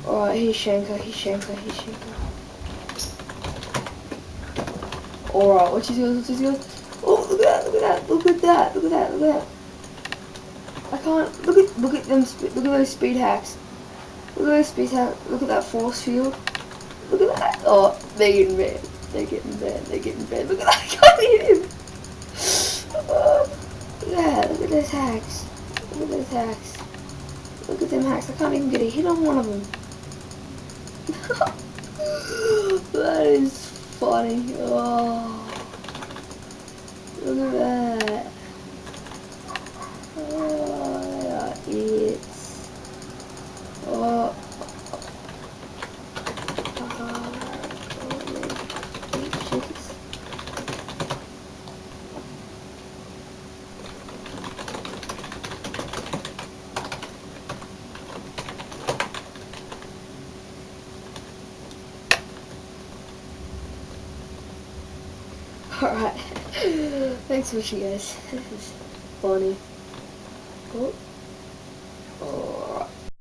Alright, he's Shenka, he's Shenka, he's Shenka. Alright, what's he goes, Oh, look at that, look at that, look at that, look at that, look at that. I can't, look at them, look at those speed hacks. Look at those speed hacks, look at that force field. Look at that. Oh, they're getting bad. They're getting bad, they're getting bad. Look at that, I can't hit him. Oh, look at that, look at those hacks. Look at those hacks. Look at them hacks, I can't even get a hit on one of them. That is funny. Oh, look at that. Oh, it's. Oh. Alright. Thanks for watching, guys. This is funny. Oh.